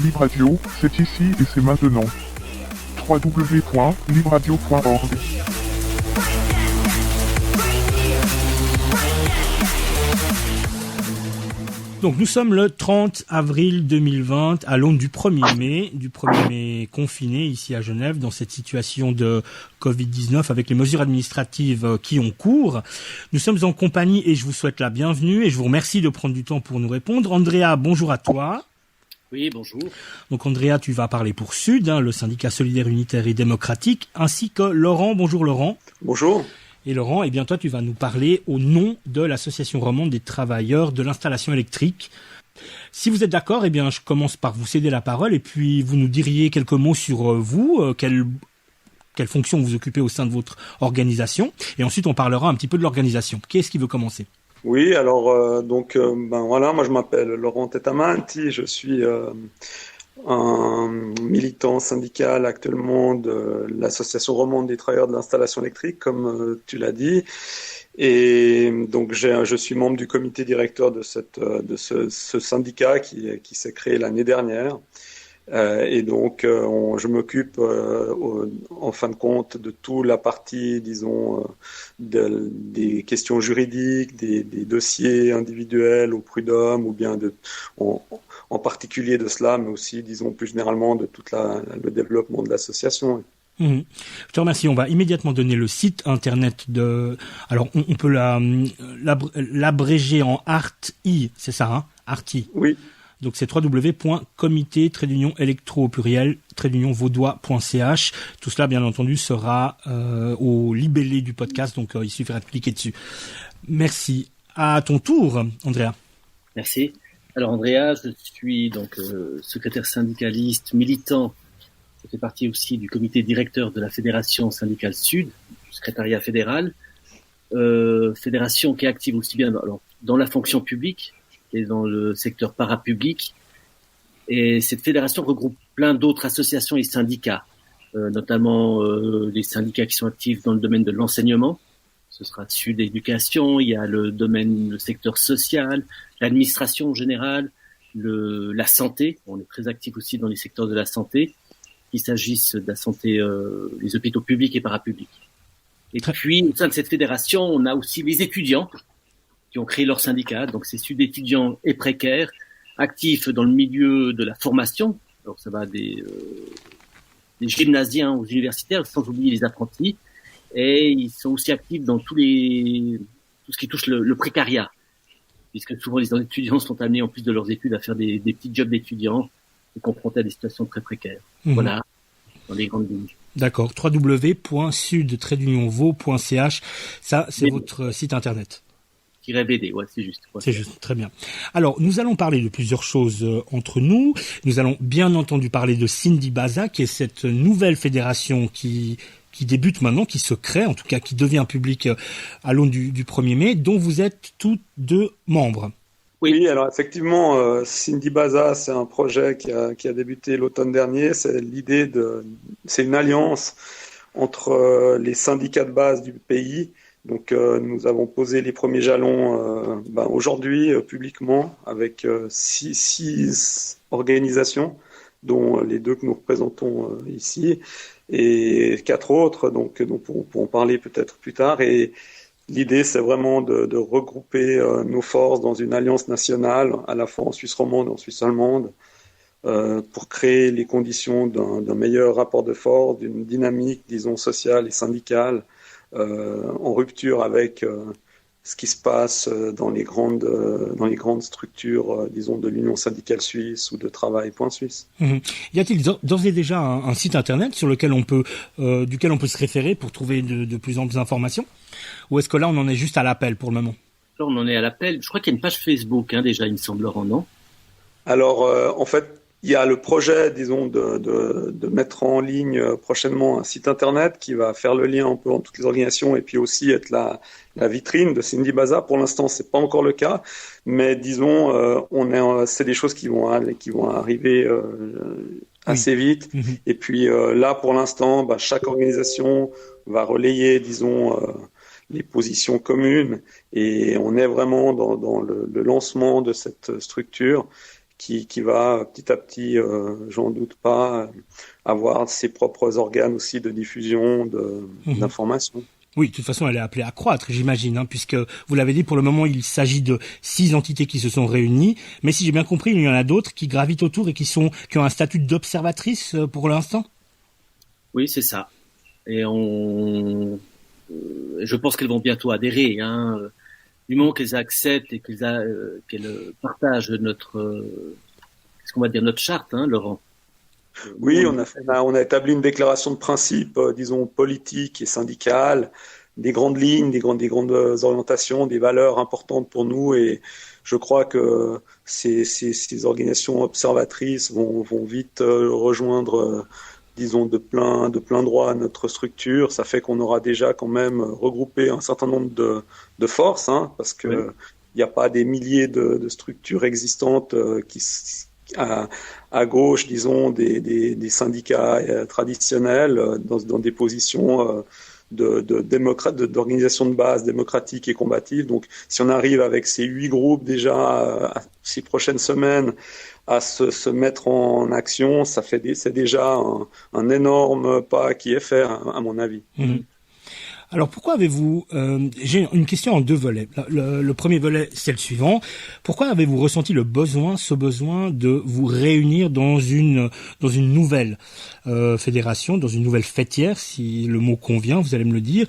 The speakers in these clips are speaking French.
Libre Radio, c'est ici et c'est maintenant. www.libreradio.org. Donc nous sommes le 30 avril 2020 à l'aune du 1er mai confiné ici à Genève dans cette situation de Covid-19 avec les mesures administratives qui ont cours. Nous sommes en compagnie et je vous souhaite la bienvenue et je vous remercie de prendre du temps pour nous répondre. Andrea, bonjour à toi. Oui, bonjour. Donc Andrea, tu vas parler pour Sud, le syndicat solidaire unitaire et démocratique, ainsi que Laurent. Bonjour Laurent. Bonjour. Et Laurent, eh bien toi, tu vas nous parler au nom de l'Association romande des travailleurs de l'installation électrique. Si vous êtes d'accord, eh bien je commence par vous céder la parole et puis vous nous diriez quelques mots sur vous, quelle fonction vous occupez au sein de votre organisation, et ensuite on parlera un petit peu de l'organisation. Qui est-ce qui veut commencer ? Oui, alors moi je m'appelle Laurent Tetamanti, je suis un militant syndical actuellement de l'Association romande des travailleurs de l'installation électrique, comme tu l'as dit. Et donc je suis membre du comité directeur de ce syndicat qui s'est créé l'année dernière. Et donc je m'occupe en fin de compte de toute la partie, disons, des questions juridiques, des dossiers individuels au prud'homme, ou bien en particulier de cela, mais aussi, disons, plus généralement de tout le développement de l'association. Je te remercie. On va immédiatement donner le site internet alors on peut l'abréger en ARTI, c'est ça, hein? ARTI. Oui. Donc c'est www.comité-électro-vaudois.ch. Tout cela, bien entendu, sera au libellé du podcast, donc il suffira de cliquer dessus. Merci. À ton tour, Andrea. Merci. Alors Andrea, je suis donc secrétaire syndicaliste, militant. Je fais partie aussi du comité directeur de la Fédération syndicale Sud, du secrétariat fédéral. Fédération qui est active aussi bien dans la fonction publique et dans le secteur parapublic. Et cette fédération regroupe plein d'autres associations et syndicats, notamment les syndicats qui sont actifs dans le domaine de l'enseignement. Ce sera Sud Éducation, il y a le secteur social, l'administration en général, la santé. On est très actifs aussi dans les secteurs de la santé, qu'il s'agisse de la santé, les hôpitaux publics et parapublics. Et puis, au sein de cette fédération, on a aussi les étudiants qui ont créé leur syndicat. Donc, c'est Sud étudiants et précaires, actifs dans le milieu de la formation. Alors, ça va des gymnasiens aux universitaires, sans oublier les apprentis. Et ils sont aussi actifs dans tout ce qui touche le précariat, puisque souvent les étudiants sont amenés, en plus de leurs études, à faire des petits jobs d'étudiants et confrontés à des situations très précaires. Voilà, dans les grandes lignes. D'accord. www.sud-vau.ch. Ça, c'est votre site internet. -VD, ouais, c'est juste. Ouais. C'est juste, très bien. Alors, nous allons parler de plusieurs choses entre nous. Nous allons bien entendu parler de Syndibaza, qui est cette nouvelle fédération qui débute maintenant, qui se crée, en tout cas qui devient publique à l'aune du 1er mai, dont vous êtes tous deux membres. Oui, alors effectivement, Syndibaza, c'est un projet qui a débuté l'automne dernier. C'est une alliance entre les syndicats de base du pays. Donc nous avons posé les premiers jalons aujourd'hui publiquement avec six organisations, dont les deux que nous représentons ici, et 4 autres, donc on pourra en parler peut-être plus tard. Et l'idée, c'est vraiment de regrouper nos forces dans une alliance nationale, à la fois en Suisse romande et en Suisse allemande, pour créer les conditions d'un meilleur rapport de force, d'une dynamique, disons, sociale et syndicale, en rupture avec ce qui se passe dans les grandes structures, disons, de l'Union syndicale suisse ou de Travail.Suisse. Y a-t-il d'ores et déjà un site internet sur lequel duquel on peut se référer pour trouver de plus amples informations ? Ou est-ce que là, on en est juste à l'appel pour le moment ? Là, on en est à l'appel. Je crois qu'il y a une page Facebook, déjà, il me semble, Laurent, non ? Alors, en fait, il y a le projet, disons, de mettre en ligne prochainement un site internet qui va faire le lien un peu entre toutes les organisations et puis aussi être la vitrine de Syndibaza. Pour l'instant, c'est pas encore le cas, mais disons, c'est des choses qui vont arriver assez vite. Et puis là, pour l'instant, chaque organisation va relayer, disons, les positions communes, et on est vraiment dans le lancement de cette structure qui va petit à petit, j'en doute pas, avoir ses propres organes aussi de diffusion d'informations. Oui, de toute façon, elle est appelée à croître, j'imagine, hein, puisque vous l'avez dit, pour le moment, il s'agit de 6 entités qui se sont réunies. Mais si j'ai bien compris, il y en a d'autres qui gravitent autour et qui ont un statut d'observatrice pour l'instant. Oui, c'est ça. Et je pense qu'elles vont bientôt adhérer. Hein. Du moment qu'elles acceptent et qu'elles partagent qu'est-ce qu'on va dire, notre charte, hein, Laurent. Oui, on a établi une déclaration de principe, disons, politique et syndicale, des grandes lignes, des grandes orientations, des valeurs importantes pour nous. Et je crois que ces organisations observatrices vont vite rejoindre, disons, de plein droit notre structure. Ça fait qu'on aura déjà quand même regroupé un certain nombre de forces, hein, parce que il n'y a pas des milliers de structures existantes à gauche, disons, des syndicats traditionnels dans des positions d'organisation de base démocratique et combative. Donc, si on arrive avec ces 8 groupes déjà, ces prochaines semaines, à se mettre en action, c'est déjà un énorme pas qui est fait, à mon avis. Mmh. Alors pourquoi avez-vous... j'ai une question en 2 volets. Le premier volet, c'est le suivant. Pourquoi avez-vous ressenti ce besoin de vous réunir dans une nouvelle fédération, dans une nouvelle fêtière, si le mot convient, vous allez me le dire.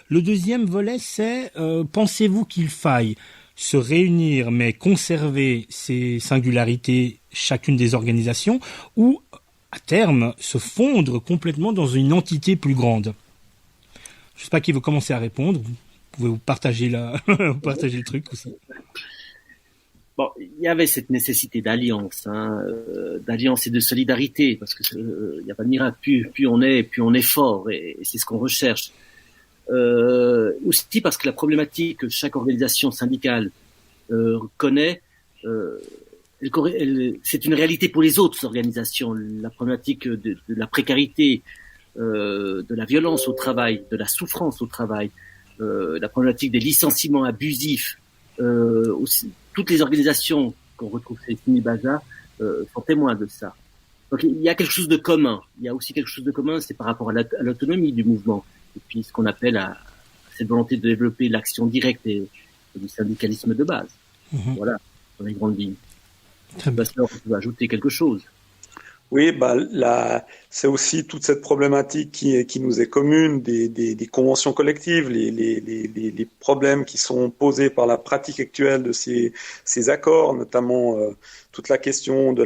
Le deuxième volet, c'est pensez-vous qu'il faille se réunir mais conserver ces singularités, chacune des organisations, ou à terme se fondre complètement dans une entité plus grande? Je sais pas qui veut commencer à répondre. Vous pouvez vous partager partager le truc aussi. Bon, il y avait cette nécessité d'alliance, hein, d'alliance et de solidarité, parce que il n'y a pas de miracle. Plus on est fort, et c'est ce qu'on recherche. Aussi parce que la problématique que chaque organisation syndicale connaît, c'est une réalité pour les autres organisations. La problématique de la précarité, de la violence au travail, de la souffrance au travail, la problématique des licenciements abusifs. Aussi, toutes les organisations qu'on retrouve chez Sinibaza sont témoins de ça. Donc il y a quelque chose de commun. Il y a aussi quelque chose de commun, c'est par rapport à l'autonomie du mouvement. Et puis ce qu'on appelle cette volonté de développer l'action directe et du syndicalisme de base. Mmh. Voilà, dans les grandes lignes. Très bien. On peut ajouter quelque chose. Oui, c'est aussi toute cette problématique qui nous est commune des conventions collectives, les problèmes qui sont posés par la pratique actuelle de ces accords, notamment toute la question de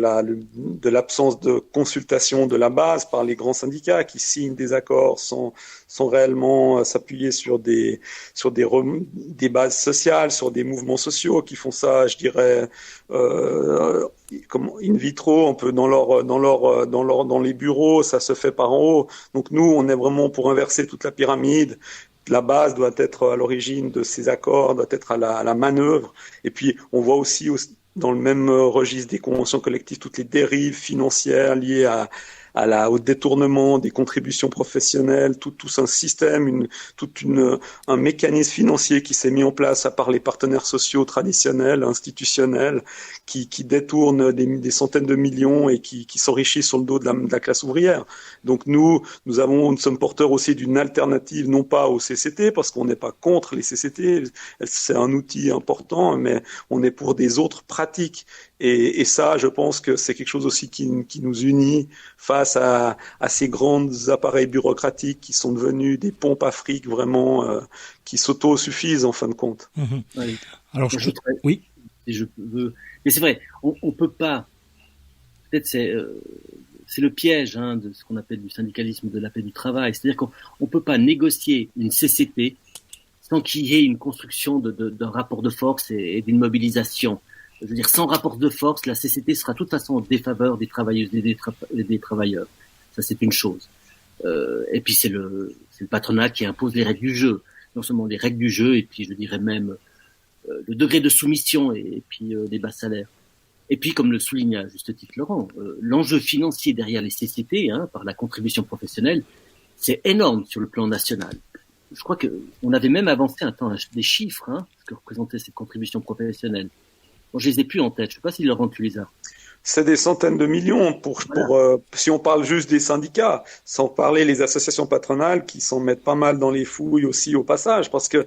l'absence de consultation de la base par les grands syndicats qui signent des accords sans réellement s'appuyer sur des bases sociales, sur des mouvements sociaux qui font ça, je dirais, comme in vitro, un peu dans les bureaux, ça se fait par en haut. Donc nous, on est vraiment pour inverser toute la pyramide. La base doit être à l'origine de ces accords, doit être à la manœuvre. Et puis, on voit aussi dans le même registre des conventions collectives toutes les dérives financières liées au détournement des contributions professionnelles, tout un système, un mécanisme financier qui s'est mis en place par les partenaires sociaux traditionnels, institutionnels, qui détournent des centaines de millions et qui s'enrichissent sur le dos de la classe ouvrière. Donc nous sommes porteurs aussi d'une alternative, non pas au CCT, parce qu'on n'est pas contre les CCT, c'est un outil important, mais on est pour des autres pratiques. Et ça, je pense que c'est quelque chose aussi qui nous unit face à ces grands appareils bureaucratiques qui sont devenus des pompes à fric vraiment qui s'auto-suffisent en fin de compte. Mmh. Oui. Alors, oui. Mais c'est vrai, on peut pas. Peut-être c'est le piège de ce qu'on appelle du syndicalisme de la paix du travail. C'est-à-dire qu'on peut pas négocier une CCT sans qu'il y ait une construction d'un rapport de force et d'une mobilisation. Je veux dire, sans rapport de force, la CCT sera de toute façon en défaveur des travailleuses et des travailleurs. Ça, c'est une chose. Et puis, c'est le patronat qui impose les règles du jeu. Non seulement les règles du jeu, et puis, je dirais même le degré de soumission et puis les bas salaires. Et puis, comme le souligne à juste titre Laurent, l'enjeu financier derrière les CCT, par la contribution professionnelle, c'est énorme sur le plan national. Je crois qu'on avait même avancé un temps des chiffres, ce que représentait cette contribution professionnelle. Bon, je les ai plus en tête. Je sais pas si Laurent, tu les as. c'est des centaines de millions si on parle juste des syndicats, sans parler les associations patronales qui s'en mettent pas mal dans les fouilles aussi au passage, parce que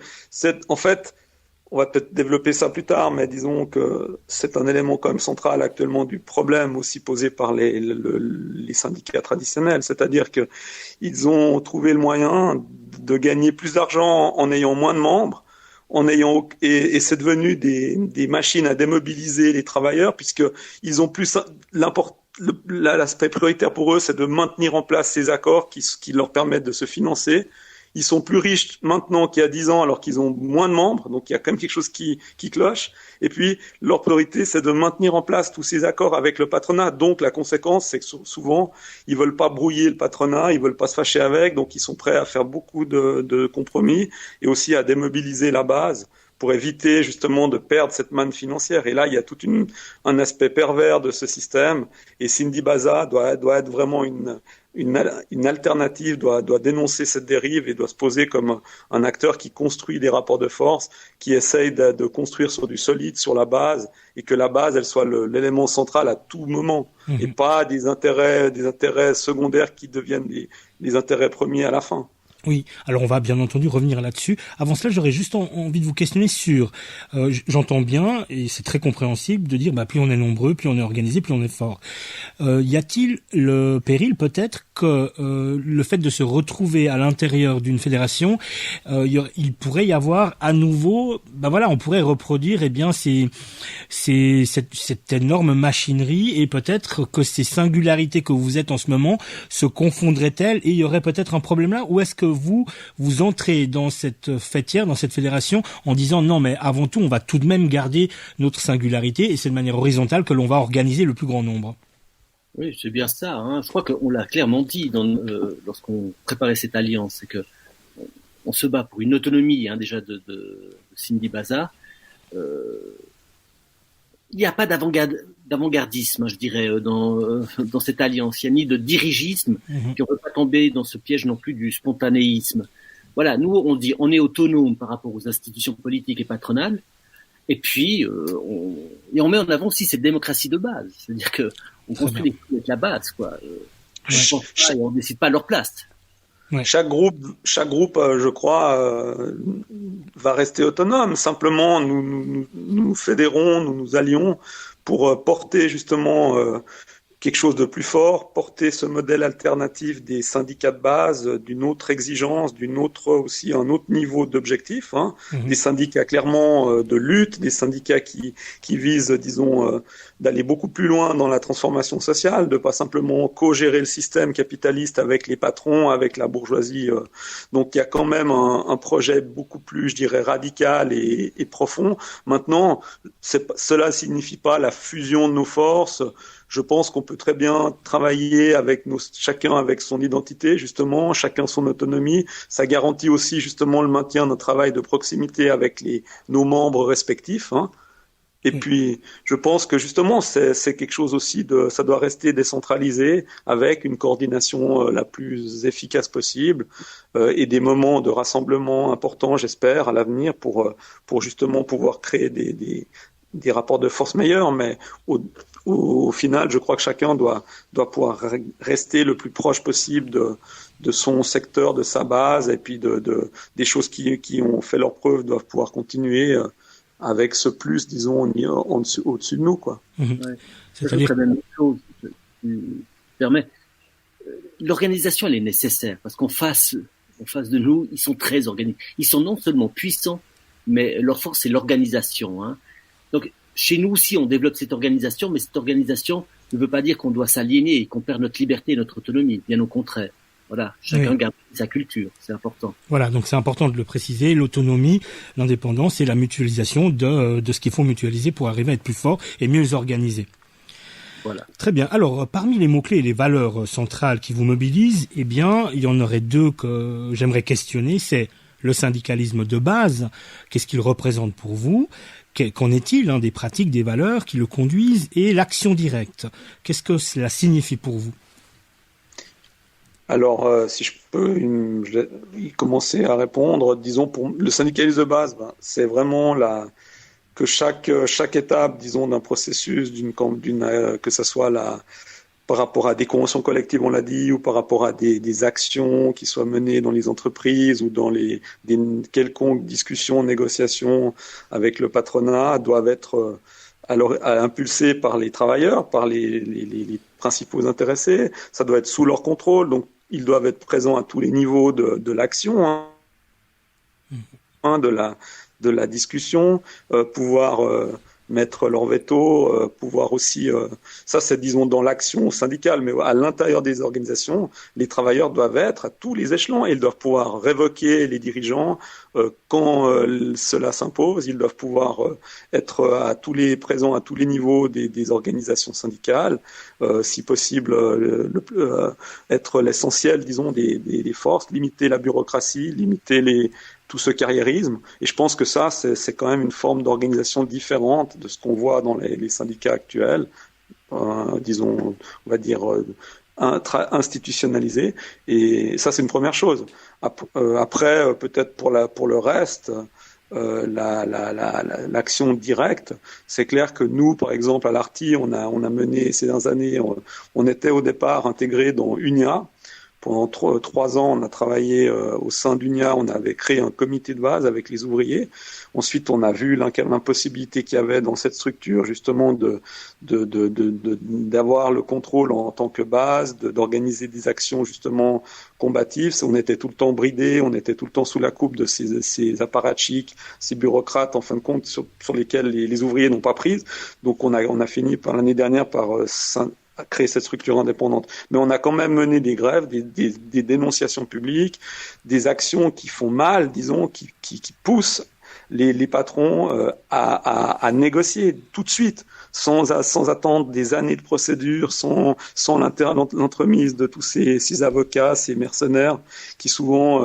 en fait, on va peut-être développer ça plus tard, mais disons que c'est un élément quand même central actuellement du problème aussi posé par les syndicats traditionnels, c'est-à-dire que ils ont trouvé le moyen de gagner plus d'argent en ayant moins de membres, et c'est devenu des machines à démobiliser les travailleurs, puisque ils ont plus l'aspect prioritaire pour eux, c'est de maintenir en place ces accords qui leur permettent de se financer. Ils sont plus riches maintenant qu'il y a 10 ans alors qu'ils ont moins de membres, donc il y a quand même quelque chose qui cloche. Et puis, leur priorité, c'est de maintenir en place tous ces accords avec le patronat. Donc, la conséquence, c'est que souvent, ils veulent pas brouiller le patronat, ils veulent pas se fâcher avec, donc ils sont prêts à faire beaucoup de compromis et aussi à démobiliser la base pour éviter justement de perdre cette manne financière. Et là, il y a tout un aspect pervers de ce système. Et Sindi Baza doit être vraiment une alternative, doit dénoncer cette dérive et doit se poser comme un acteur qui construit des rapports de force, qui essaye de construire sur du solide, sur la base, et que la base, elle soit l'élément central à tout moment, et pas des intérêts secondaires qui deviennent des intérêts premiers à la fin. Oui, alors on va bien entendu revenir là-dessus. Avant cela, j'aurais juste envie de vous questionner sur, j'entends bien, et c'est très compréhensible, de dire plus on est nombreux, plus on est organisé, plus on est fort. Y a-t-il le péril peut-être que le fait de se retrouver à l'intérieur d'une fédération, il pourrait y avoir à nouveau, on pourrait reproduire cette énorme machinerie, et peut-être que ces singularités que vous êtes en ce moment se confondraient-elles, et il y aurait peut-être un problème là, ou est-ce que vous entrez dans cette fêtière, dans cette fédération, en disant non, mais avant tout, on va tout de même garder notre singularité, et c'est de manière horizontale que l'on va organiser le plus grand nombre. Oui, c'est bien ça. Je crois qu'on l'a clairement dit lorsqu'on préparait cette alliance, c'est que on se bat pour une autonomie déjà de Sindi Baza. Il n'y a pas d'avant-gardisme, je dirais, dans cette alliance. Il n'y a ni de dirigisme, puis on ne peut pas tomber dans ce piège non plus du spontanéisme. Voilà, nous, on dit on est autonome par rapport aux institutions politiques et patronales, et puis on met en avant aussi cette démocratie de base. C'est-à-dire que on construit des trucs avec la base, quoi. On ne décide pas à leur place. Ouais. Chaque groupe, je crois, va rester autonome. Simplement, nous fédérons, nous allions pour porter justement quelque chose de plus fort, porter ce modèle alternatif des syndicats de base, d'une autre exigence, un autre niveau d'objectif, des syndicats clairement de lutte, des syndicats qui visent, disons, d'aller beaucoup plus loin dans la transformation sociale, de pas simplement co-gérer le système capitaliste avec les patrons, avec la bourgeoisie. Donc il y a quand même un projet beaucoup plus, je dirais, radical et profond. Maintenant, cela signifie pas la fusion de nos forces. Je pense qu'on peut très bien travailler chacun avec son identité, justement, chacun son autonomie. Ça garantit aussi, justement, le maintien d'un travail de proximité avec nos membres respectifs, Et puis, je pense que, justement, c'est quelque chose aussi ça doit rester décentralisé avec une coordination la plus efficace possible, et des moments de rassemblement importants, j'espère, à l'avenir pour justement pouvoir créer des rapports de force meilleurs, mais au final, je crois que chacun doit pouvoir rester le plus proche possible de son secteur, de sa base, et puis des choses qui ont fait leur preuve doivent pouvoir continuer avec ce plus, disons, au-dessus de nous, quoi. Ouais. C'est la même chose. Tu permets. L'organisation, elle est nécessaire parce qu'en face de nous, ils sont très organisés. Ils sont non seulement puissants, mais leur force, c'est l'organisation. Donc, chez nous aussi, on développe cette organisation, mais cette organisation ne veut pas dire qu'on doit s'aliéner et qu'on perd notre liberté et notre autonomie. Bien au contraire. Voilà, chacun garde sa culture, c'est important. Voilà, donc c'est important de le préciser, l'autonomie, l'indépendance et la mutualisation de ce qu'il faut mutualiser pour arriver à être plus fort et mieux organisé. Voilà. Très bien. Alors, parmi les mots-clés et les valeurs centrales qui vous mobilisent, il y en aurait deux que j'aimerais questionner. C'est le syndicalisme de base. Qu'est-ce qu'il représente pour vous ? Qu'en est-il des pratiques, des valeurs qui le conduisent ? Et l'action directe. Qu'est-ce que cela signifie pour vous ? Alors, si je peux y commencer à répondre, disons, pour le syndicalisme de base, c'est vraiment chaque étape, disons, d'un processus, que ce soit par rapport à des conventions collectives, on l'a dit, ou par rapport à des actions qui soient menées dans les entreprises ou dans des quelconques discussions, négociations avec le patronat, doivent être impulsées par les travailleurs, par les principaux intéressés. Ça doit être sous leur contrôle, donc ils doivent être présents à tous les niveaux de l'action, de la discussion, pouvoir mettre leur veto, pouvoir aussi, ça c'est disons dans l'action syndicale, mais à l'intérieur des organisations, les travailleurs doivent être à tous les échelons et ils doivent pouvoir révoquer les dirigeants quand cela s'impose, ils doivent pouvoir être présents à tous les niveaux des organisations syndicales, si possible être l'essentiel, disons, des forces, limiter la bureaucratie, limiter tout ce carriérisme. Et je pense que ça, c'est quand même une forme d'organisation différente de ce qu'on voit dans les syndicats actuels, disons, on va dire, institutionnalisés. Et ça, c'est une première chose. Après, peut-être pour le reste, l'action directe, c'est clair que nous, par exemple, à l'ARTI, on a mené ces dernières années, on était au départ intégré dans UNIA. Pendant 3 ans, on a travaillé au sein d'UNIA, on avait créé un comité de base avec les ouvriers. Ensuite, on a vu l'impossibilité qu'il y avait dans cette structure, justement, d'avoir le contrôle en tant que base, d'organiser des actions, justement, combatives. On était tout le temps bridés, on était tout le temps sous la coupe de ces apparatchiks, ces bureaucrates, en fin de compte, sur lesquels les ouvriers n'ont pas prise. Donc, on a fini l'année dernière par à créer cette structure indépendante. Mais on a quand même mené des grèves, des dénonciations publiques, des actions qui font mal, disons, qui poussent les patrons à négocier tout de suite, sans attendre des années de procédure, sans l'entremise de tous ces avocats, ces mercenaires qui souvent,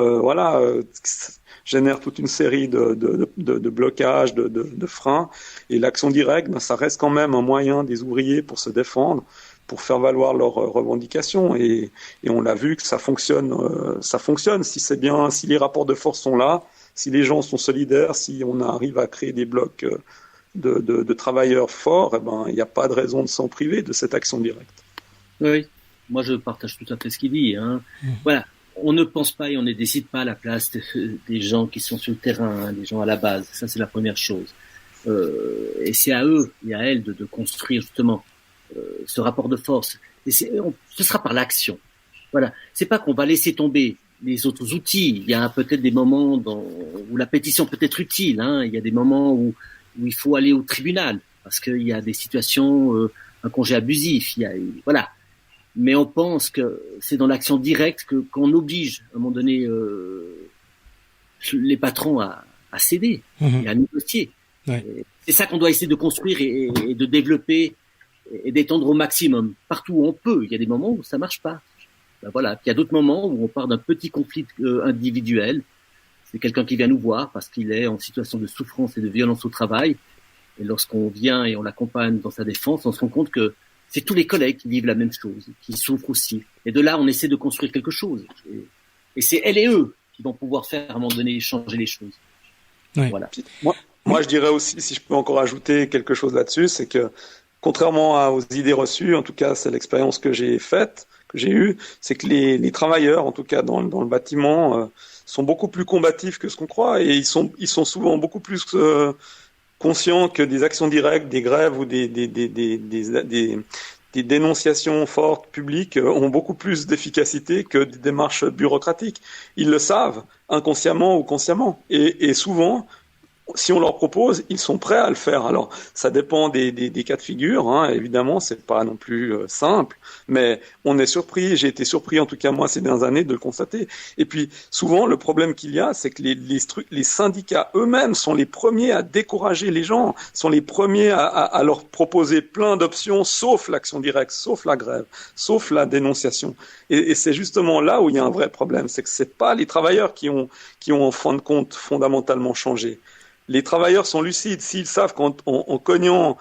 génèrent toute une série de blocages, de freins. Et l'action directe, ça reste quand même un moyen des ouvriers pour se défendre, pour faire valoir leurs revendications, et on l'a vu que ça fonctionne si c'est bien, si les rapports de force sont là, si les gens sont solidaires, si on arrive à créer des blocs de travailleurs forts, il n'y a pas de raison de s'en priver de cette action directe. Oui, moi je partage tout à fait ce qu'il dit. Voilà, on ne pense pas et on ne décide pas à la place des gens qui sont sur le terrain, des gens à la base. Ça c'est la première chose. Et c'est à eux et à elles de construire justement ce rapport de force. Et ce sera par l'action. Voilà. C'est pas qu'on va laisser tomber les autres outils. Il y a peut-être des moments où la pétition peut être utile. Il y a des moments où il faut aller au tribunal parce qu'il y a des situations, un congé abusif. Voilà. Mais on pense que c'est dans l'action directe qu'on oblige à un moment donné les patrons à céder et à négocier. Ouais. C'est ça qu'on doit essayer de construire et de développer et d'étendre au maximum partout où on peut. Il y a des moments où ça marche pas. Voilà. Puis il y a d'autres moments où on part d'un petit conflit individuel. C'est quelqu'un qui vient nous voir parce qu'il est en situation de souffrance et de violence au travail. Et lorsqu'on vient et on l'accompagne dans sa défense, on se rend compte que c'est tous les collègues qui vivent la même chose, qui souffrent aussi. Et de là, on essaie de construire quelque chose. Et c'est elle et eux qui vont pouvoir faire à un moment donné changer les choses. Ouais. Voilà. Moi, je dirais aussi, si je peux encore ajouter quelque chose là-dessus, c'est que contrairement aux idées reçues, en tout cas, c'est l'expérience que j'ai eue, c'est que les travailleurs, en tout cas dans le bâtiment, sont beaucoup plus combatifs que ce qu'on croit, et ils sont souvent beaucoup plus conscients que des actions directes, des grèves ou des dénonciations fortes publiques ont beaucoup plus d'efficacité que des démarches bureaucratiques. Ils le savent, inconsciemment ou consciemment, et souvent, si on leur propose, ils sont prêts à le faire. Alors, ça dépend des cas de figure, évidemment, c'est pas non plus simple, mais on est surpris, j'ai été surpris en tout cas moi ces dernières années de le constater. Et puis, souvent, le problème qu'il y a, c'est que les syndicats eux-mêmes sont les premiers à décourager les gens, sont les premiers à leur proposer plein d'options, sauf l'action directe, sauf la grève, sauf la dénonciation. Et c'est justement là où il y a un vrai problème, c'est que c'est pas les travailleurs qui ont en fin de compte fondamentalement changé. Les travailleurs sont lucides, s'ils savent qu'en cognant,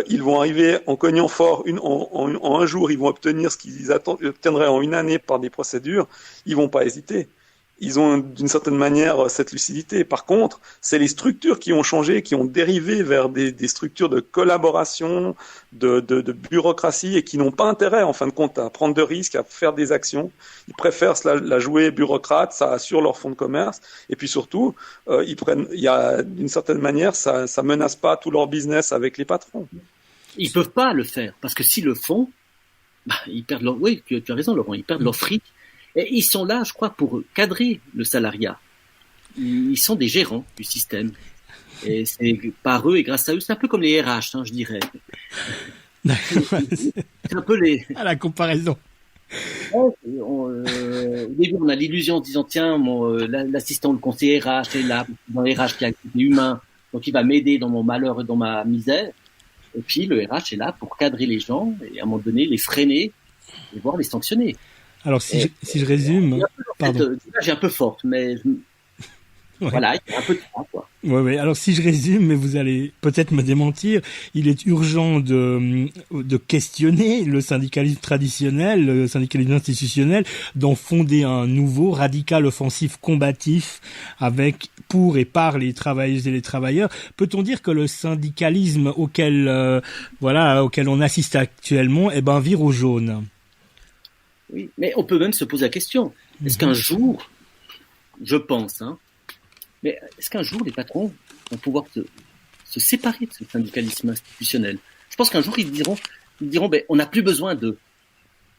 ils vont arriver en cognant fort, en un jour, ils vont obtenir ce qu'ils obtiendraient en une année par des procédures, ils vont pas hésiter. ils ont d'une certaine manière cette lucidité. Par contre, c'est les structures qui ont changé, qui ont dérivé vers des structures de collaboration, de bureaucratie, et qui n'ont pas intérêt, en fin de compte, à prendre de risques, à faire des actions. Ils préfèrent la jouer bureaucrate, ça assure leur fonds de commerce, et puis surtout, d'une certaine manière, ça menace pas tout leur business avec les patrons. Ils peuvent pas le faire, parce que s'ils le font, ils perdent leur, oui, tu as raison, Laurent, ils perdent leur fric. Et ils sont là, je crois, pour cadrer le salariat. Ils sont des gérants du système. Et c'est par eux et grâce à eux, c'est un peu comme les RH, je dirais. C'est un peu les... À la comparaison. Au début, on a l'illusion en disant, tiens, l'assistant, le conseiller RH est là, dans les RH qui est humain, donc il va m'aider dans mon malheur et dans ma misère. Et puis, le RH est là pour cadrer les gens et à un moment donné, les freiner et voire les sanctionner. Alors, si je résume... Pardon. J'ai un peu forte, mais... Ouais. Voilà, il y a un peu de ça, quoi. Ouais. Alors, si je résume, mais vous allez peut-être me démentir, il est urgent de questionner le syndicalisme traditionnel, le syndicalisme institutionnel, d'en fonder un nouveau, radical, offensif, combatif, avec, pour et par les travailleuses et les travailleurs. Peut-on dire que le syndicalisme auquel on assiste actuellement, vire au jaune? Oui, mais on peut même se poser la question. Est-ce qu'un jour, je pense, mais est-ce qu'un jour les patrons vont pouvoir se séparer de ce syndicalisme institutionnel? Je pense qu'un jour ils diront, on n'a plus besoin d'eux.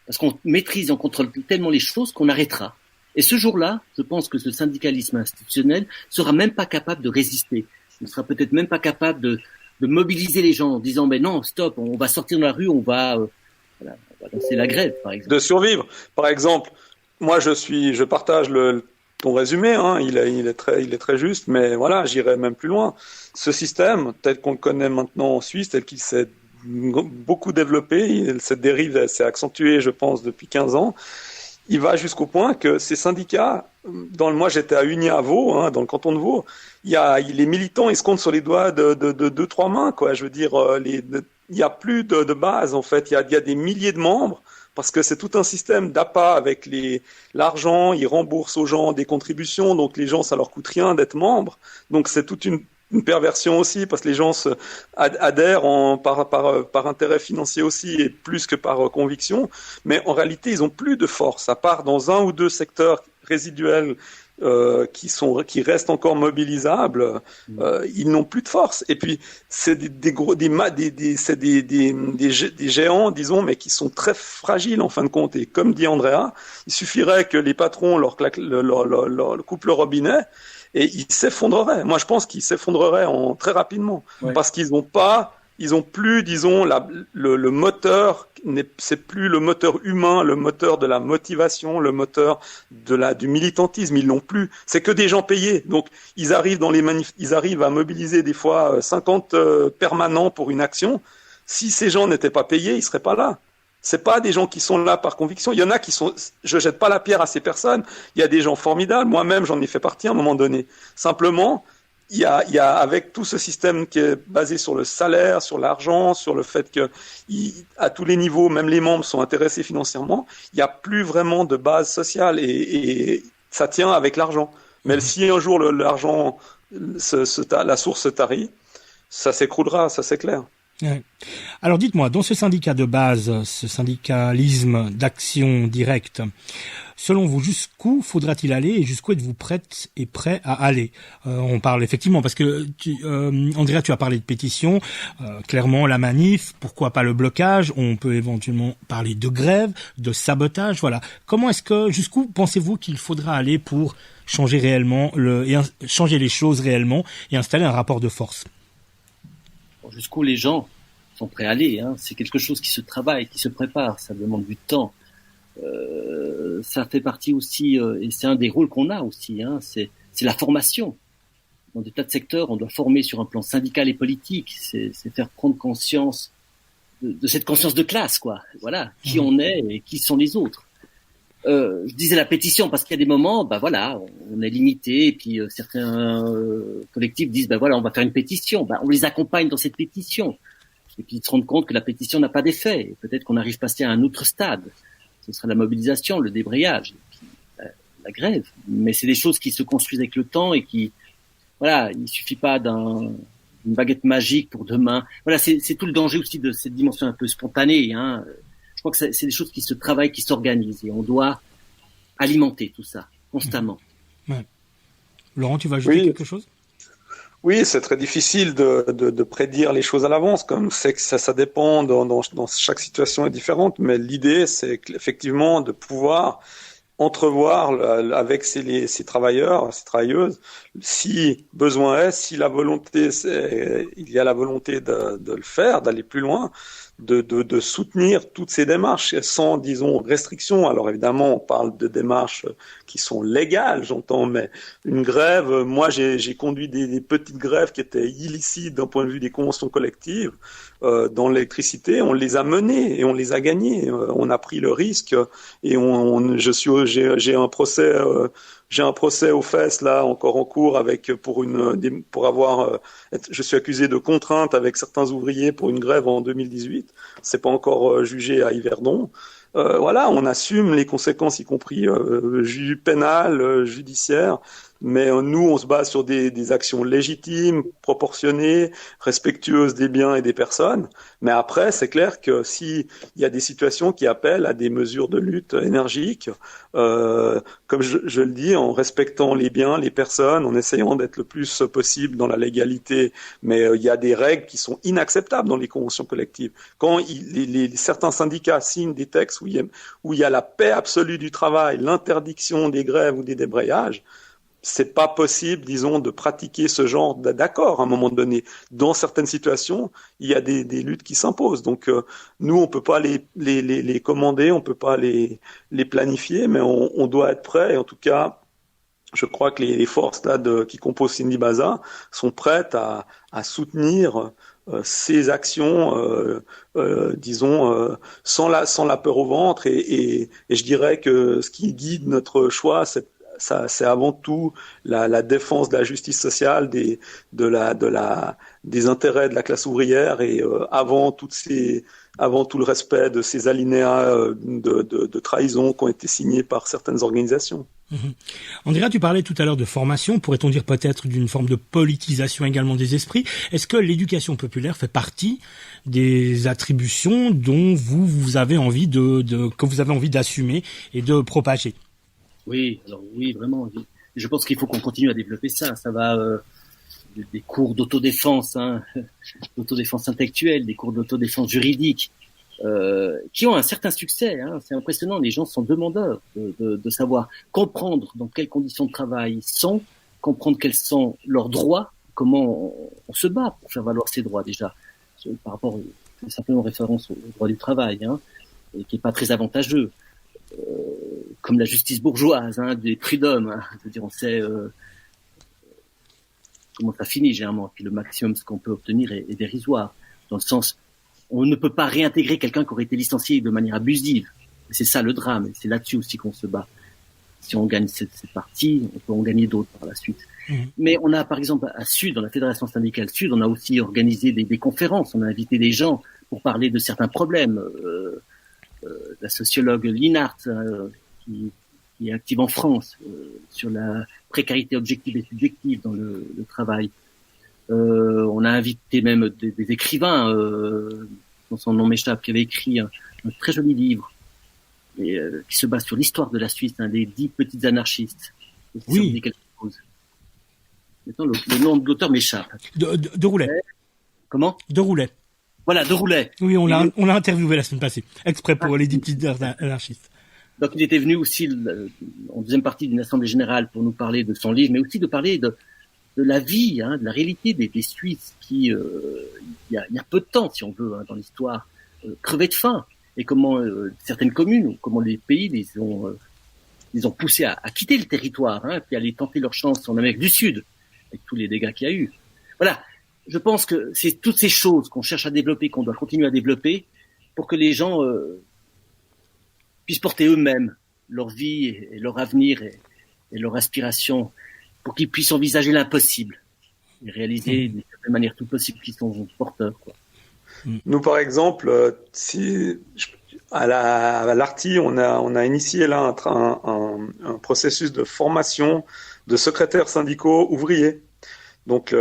Parce qu'on maîtrise, on contrôle tellement les choses qu'on arrêtera. Et ce jour-là, je pense que ce syndicalisme institutionnel sera même pas capable de résister. Il ne sera peut-être même pas capable de mobiliser les gens en disant, non, stop, on va sortir dans la rue, on va danser la grève, par exemple. De survivre. Par exemple, moi je partage ton résumé, il est très juste, mais voilà, j'irai même plus loin. Ce système, tel qu'on le connaît maintenant en Suisse, tel qu'il s'est beaucoup développé, cette dérive elle s'est accentuée, je pense, depuis 15 ans, il va jusqu'au point que ces syndicats, moi j'étais à Unia à Vaud, dans le canton de Vaud, les militants, ils se comptent sur les doigts de 2-3 mains, quoi. Je veux dire, il y a plus de base, en fait. Il y a des milliers de membres, parce que c'est tout un système d'appât avec l'argent, ils remboursent aux gens des contributions, donc les gens, ça leur coûte rien d'être membres. Donc c'est toute une perversion aussi, parce que les gens adhèrent par intérêt financier aussi, et plus que par conviction. Mais en réalité, ils ont plus de force, à part dans un ou deux secteurs résiduels qui restent encore mobilisables, ils n'ont plus de force. Et puis c'est des géants, disons, mais qui sont très fragiles en fin de compte. Et comme dit Andrea, il suffirait que les patrons leur coupent le robinet et ils s'effondreraient. Moi, je pense qu'ils s'effondreraient très rapidement, parce qu'ils ont plus, disons, le moteur. C'est plus le moteur humain, le moteur de la motivation, le moteur du militantisme. Ils l'ont plus. C'est que des gens payés. Donc, ils arrivent ils arrivent à mobiliser des fois 50 permanents pour une action. Si ces gens n'étaient pas payés, ils seraient pas là. C'est pas des gens qui sont là par conviction. Il y en a je jette pas la pierre à ces personnes. Il y a des gens formidables. Moi-même, j'en ai fait partie à un moment donné. Simplement, il y a avec tout ce système qui est basé sur le salaire, sur l'argent, sur le fait que à tous les niveaux, même les membres sont intéressés financièrement, il n'y a plus vraiment de base sociale et ça tient avec l'argent. Mais si un jour l'argent, la source se tarit, ça s'écroulera, ça c'est clair. Ouais. Alors dites-moi, dans ce syndicat de base, ce syndicalisme d'action directe, selon vous, jusqu'où faudra-t-il aller et jusqu'où êtes-vous prête et prêt à aller? On parle effectivement, parce que Andrea, tu as parlé de pétition, clairement la manif, pourquoi pas le blocage, on peut éventuellement parler de grève, de sabotage, voilà. Jusqu'où pensez-vous qu'il faudra aller pour changer réellement changer les choses réellement et installer un rapport de force? Jusqu'où les gens sont prêts à aller, c'est quelque chose qui se travaille, qui se prépare, ça demande du temps. Ça fait partie aussi, et c'est un des rôles qu'on a aussi, c'est la formation. Dans des tas de secteurs, on doit former sur un plan syndical et politique, c'est faire prendre conscience de cette conscience de classe, quoi. Voilà, qui on est et qui sont les autres. Je disais la pétition parce qu'il y a des moments, on est limité et puis certains collectifs disent, on va faire une pétition. On les accompagne dans cette pétition et puis ils se rendent compte que la pétition n'a pas d'effet. Et peut-être qu'on arrive à passer à un autre stade. Ce sera la mobilisation, le débrayage. Et puis, la grève, mais c'est des choses qui se construisent avec le temps et qui, voilà, il suffit pas d'une baguette magique pour demain. Voilà, c'est tout le danger aussi de cette dimension un peu spontanée. Hein. Je crois que c'est des choses qui se travaillent, qui s'organisent, et on doit alimenter tout ça constamment. Ouais. Laurent, tu vas ajouter quelque chose ? Oui, c'est très difficile de prédire les choses à l'avance, comme c'est que ça dépend dans chaque situation est différente, mais l'idée c'est effectivement de pouvoir entrevoir avec ces travailleurs, ces travailleuses, si besoin est, si la volonté, il y a la volonté de le faire, d'aller plus loin, de soutenir toutes ces démarches sans, disons, restriction. Alors évidemment, on parle de démarches qui sont légales, j'entends, mais une grève, moi j'ai conduit des petites grèves qui étaient illicites d'un point de vue des conventions collectives dans l'électricité, on les a menées et on les a gagnées. On a pris le risque et j'ai un procès. J'ai un procès aux fesses là encore en cours je suis accusé de contrainte avec certains ouvriers pour une grève en 2018. C'est pas encore jugé à Yverdon. Voilà, on assume les conséquences, y compris pénales, judiciaires. Mais nous, on se base sur des actions légitimes, proportionnées, respectueuses des biens et des personnes. Mais après, c'est clair que s'il y a des situations qui appellent à des mesures de lutte énergiques, comme je le dis, en respectant les biens, les personnes, en essayant d'être le plus possible dans la légalité, mais il y a des règles qui sont inacceptables dans les conventions collectives. Quand certains syndicats signent des textes où il y a la paix absolue du travail, l'interdiction des grèves ou des débrayages, c'est pas possible, disons, de pratiquer ce genre d'accord à un moment donné. Dans certaines situations, il y a des luttes qui s'imposent. Donc, nous, on peut pas les commander, on peut pas les planifier, mais on doit être prêt. Et en tout cas, je crois que les forces là qui composent Cindy Baza sont prêtes à soutenir ces actions, disons, sans la peur au ventre. Et je dirais que ce qui guide notre choix, c'est avant tout la défense de la justice sociale, des intérêts de la classe ouvrière et avant tout le respect de ces alinéas de trahison qui ont été signés par certaines organisations. Andrea, tu parlais tout à l'heure de formation, pourrait-on dire peut-être d'une forme de politisation également des esprits. Est-ce que l'éducation populaire fait partie des attributions dont vous avez envie que vous avez envie d'assumer et de propager ? Oui, alors oui, vraiment. Je pense qu'il faut qu'on continue à développer ça. Ça va des cours d'autodéfense, d'autodéfense intellectuelle, des cours d'autodéfense juridique, qui ont un certain succès. C'est impressionnant. Les gens sont demandeurs de savoir comprendre dans quelles conditions de travail ils sont, comprendre quels sont leurs droits, comment on se bat pour faire valoir ses droits déjà. Par rapport, c'est simplement référence au droit du travail, et qui est pas très avantageux. Comme la justice bourgeoise, des prud'hommes. Je veux dire, on sait comment ça finit généralement. Puis le maximum, ce qu'on peut obtenir est dérisoire. Dans le sens, on ne peut pas réintégrer quelqu'un qui aurait été licencié de manière abusive. C'est ça le drame. C'est là-dessus aussi qu'on se bat. Si on gagne cette partie, on peut en gagner d'autres par la suite. Mais on a, par exemple, à Sud, dans la Fédération syndicale Sud, on a aussi organisé des conférences. On a invité des gens pour parler de certains problèmes. La sociologue Linhart, qui est active en France sur la précarité objective et subjective dans le travail. On a invité même des écrivains, dont son nom m'échappe, qui avaient écrit un très joli livre et qui se base sur l'histoire de la Suisse, des 10 petites anarchistes. Oui. Dit quelque chose. Maintenant, le nom de l'auteur m'échappe. De Roulet. Comment ? De Roulet. Voilà, de Roulet. Oui, on l'a interviewé la semaine passée, exprès pour les 10 petites anarchistes. Donc il était venu aussi en deuxième partie d'une assemblée générale pour nous parler de son livre, mais aussi de parler de la vie, de la réalité des Suisses qui, il y a peu de temps, si on veut, dans l'histoire, crevaient de faim, et comment certaines communes, ou comment les pays les ont poussés à quitter le territoire, puis à aller tenter leur chance en Amérique du Sud, avec tous les dégâts qu'il y a eu. Voilà. Je pense que c'est toutes ces choses qu'on cherche à développer, qu'on doit continuer à développer, pour que les gens puissent porter eux-mêmes leur vie et leur avenir et leur aspiration, pour qu'ils puissent envisager l'impossible et réaliser de certaine manière tout possible qu'ils sont porteurs, quoi. Nous, par exemple, à l'ARTI, on a initié là un processus de formation de secrétaires syndicaux ouvriers. Donc,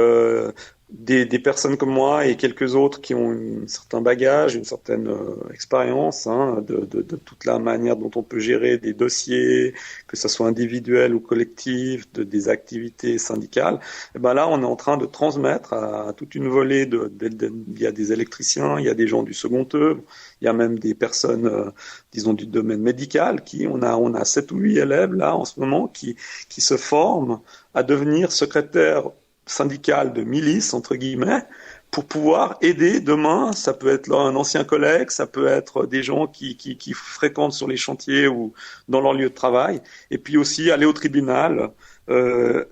des personnes comme moi et quelques autres qui ont un certain bagage, une certaine expérience de toute la manière dont on peut gérer des dossiers, que ce soit individuel ou collectif, des activités syndicales. Et ben là, on est en train de transmettre à toute une volée il y a des électriciens, il y a des gens du second œuvre, il y a même des personnes, disons, du domaine médical on a 7 ou 8 élèves là en ce moment qui se forment à devenir secrétaires syndical de milice, entre guillemets, pour pouvoir aider demain. Ça peut être un ancien collègue, ça peut être des gens qui fréquentent sur les chantiers ou dans leur lieu de travail, et puis aussi aller au tribunal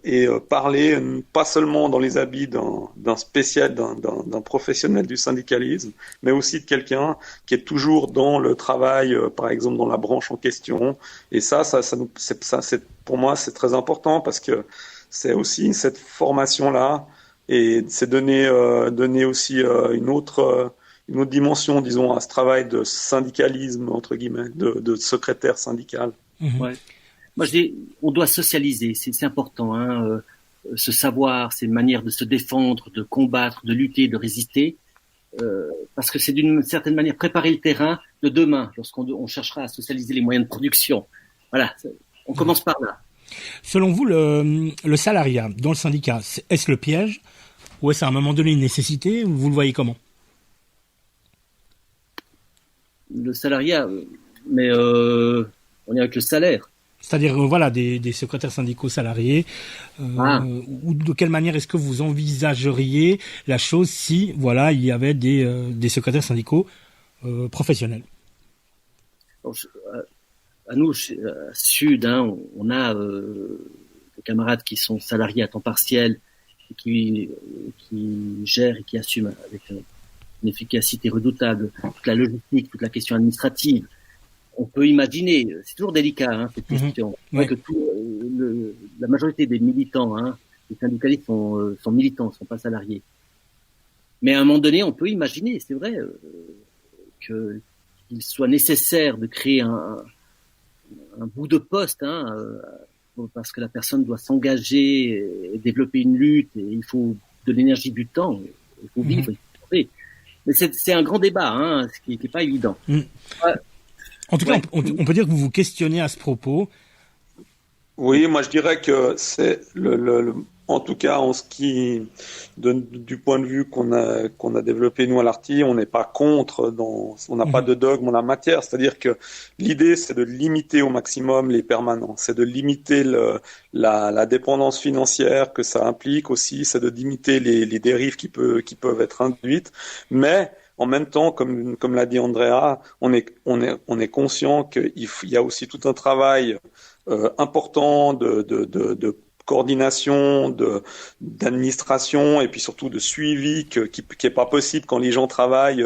et parler, pas seulement dans les habits d'un professionnel du syndicalisme, mais aussi de quelqu'un qui est toujours dans le travail, par exemple dans la branche en question. Et pour moi, c'est très important parce que c'est aussi cette formation-là, et c'est donner aussi une autre dimension, disons, à ce travail de syndicalisme, entre guillemets, de secrétaire syndical. Ouais. Moi, je dis, on doit socialiser, c'est important, ce savoir, ces manières de se défendre, de combattre, de lutter, de résister, parce que c'est d'une certaine manière préparer le terrain de demain, lorsqu'on cherchera à socialiser les moyens de production. Voilà, on commence par là. Selon vous, le salariat dans le syndicat, est-ce le piège ou est-ce à un moment donné une nécessité? Vous le voyez comment? Le salariat, mais on est avec le salaire. C'est-à-dire, voilà, des secrétaires syndicaux salariés. Ou de quelle manière est-ce que vous envisageriez la chose si, voilà, il y avait des secrétaires syndicaux professionnels? À nous, à Sud, on a des camarades qui sont salariés à temps partiel et qui gèrent et qui assument avec une efficacité redoutable toute la logistique, toute la question administrative. On peut imaginer, c'est toujours délicat cette question. Ouais. Que la majorité des militants, les syndicalistes sont militants, sont pas salariés. Mais à un moment donné, on peut imaginer, c'est vrai, qu'il soit nécessaire de créer un bout de poste, parce que la personne doit s'engager et développer une lutte, et il faut de l'énergie, du temps, il faut vivre, il faut trouver. Mais c'est un grand débat, ce qui n'est pas évident. En tout cas, on peut dire que vous vous questionnez à ce propos. Oui, moi je dirais que c'est en tout cas en ce qui du point de vue qu'on a développé nous à l'ARTI, on n'est pas contre, on n'a pas de dogme en la matière, c'est-à-dire que l'idée c'est de limiter au maximum les permanents, c'est de limiter la dépendance financière que ça implique aussi, c'est de limiter les dérives qui peuvent être induites, mais en même temps, comme l'a dit Andrea, on est conscient qu'il y a aussi tout un travail important de coordination, d'administration et puis surtout de suivi qui est pas possible quand les gens travaillent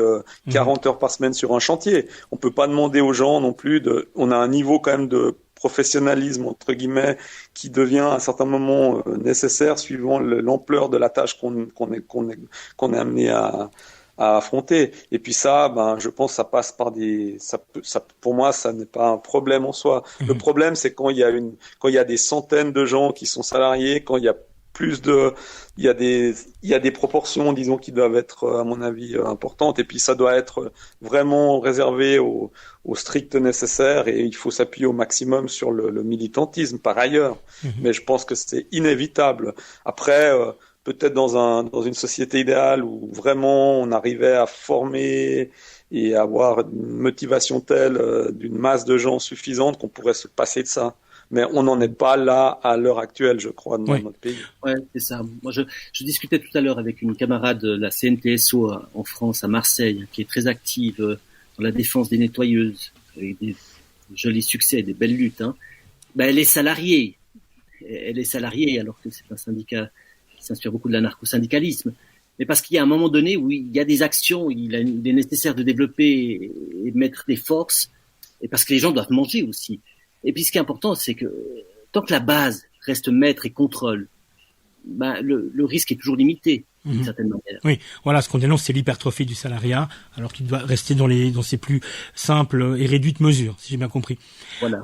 40 heures par semaine sur un chantier. On peut pas demander aux gens non plus on a un niveau quand même de professionnalisme entre guillemets qui devient à un certain moment nécessaire suivant l'ampleur de la tâche qu'on est amené à affronter. Et puis ça, je pense que ça passe par pour moi, ça n'est pas un problème en soi. Le problème, c'est quand il y a des centaines de gens qui sont salariés, quand il y a il y a des proportions, disons, qui doivent être, à mon avis, importantes. Et puis ça doit être vraiment réservé au strict nécessaire et il faut s'appuyer au maximum sur le militantisme par ailleurs. Mais je pense que c'est inévitable. Après, peut-être dans une société idéale où vraiment on arrivait à former et avoir une motivation telle d'une masse de gens suffisante qu'on pourrait se passer de ça. Mais on n'en est pas là à l'heure actuelle, je crois, dans notre pays. Ouais, c'est ça. Moi, je discutais tout à l'heure avec une camarade de la CNTSO en France, à Marseille, qui est très active dans la défense des nettoyeuses, avec des jolis succès, des belles luttes. Elle est salariée. Elle est salariée alors que c'est un syndicat qui s'inspire beaucoup de l'anarcho-syndicalisme. Mais parce qu'il y a un moment donné où il y a des actions, il est nécessaire de développer et de mettre des forces, et parce que les gens doivent manger aussi. Et puis ce qui est important, c'est que tant que la base reste maître et contrôle, le risque est toujours limité. d'une certaine manière. Oui, voilà, ce qu'on dénonce, c'est l'hypertrophie du salariat, alors qu'il doit rester dans ses plus simples et réduites mesures, si j'ai bien compris. Voilà.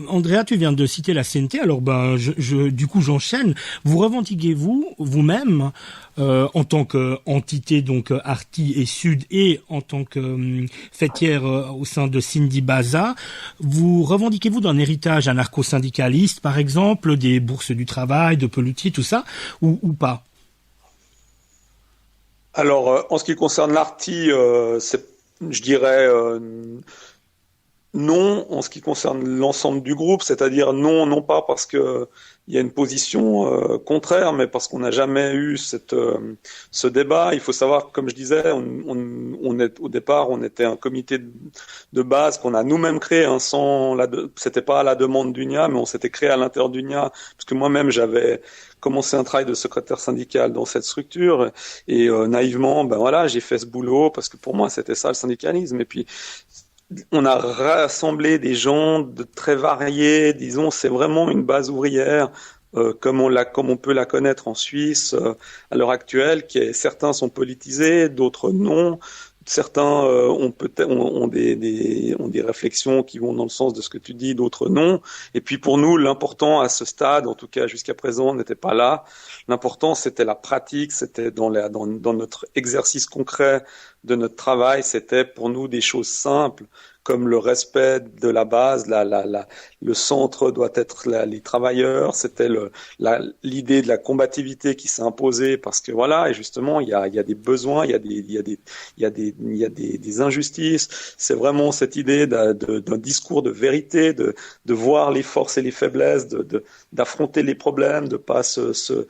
Andrea, tu viens de citer la CNT, alors du coup j'enchaîne. Vous revendiquez-vous vous-même en tant qu'entité donc Arty et Sud et en tant que fêtière au sein de Cindy Baza, vous revendiquez-vous d'un héritage anarcho-syndicaliste, par exemple, des bourses du travail, de Pelletier, tout ça, ou pas? Alors, en ce qui concerne l'Arty, je dirais non. En ce qui concerne l'ensemble du groupe, c'est-à-dire non, non pas parce que il y a une position contraire, mais parce qu'on n'a jamais eu ce débat. Il faut savoir, comme je disais, au départ, on était un comité de base qu'on a nous-mêmes créé, hein, c'était pas à la demande d'UNIA, mais on s'était créé à l'intérieur d'UNIA, parce que moi-même j'avais commencé un travail de secrétaire syndical dans cette structure, et naïvement, ben voilà, j'ai fait ce boulot parce que pour moi c'était ça le syndicalisme. Et puis on a rassemblé des gens de très variés, disons, c'est vraiment une base ouvrière comme on peut la connaître en Suisse à l'heure actuelle, certains sont politisés, d'autres non. Certains ont des réflexions qui vont dans le sens de ce que tu dis, d'autres non. Et puis pour nous, l'important à ce stade, en tout cas jusqu'à présent, n'était pas là. L'important, c'était la pratique, c'était dans notre exercice concret de notre travail, c'était pour nous des choses simples, comme le respect de la base, le centre doit être les travailleurs, c'était l'idée de la combativité qui s'est imposée parce que voilà, et justement, il y a des besoins, il y a des injustices, c'est vraiment cette idée d'un discours de vérité, de voir les forces et les faiblesses, d'affronter les problèmes, de pas se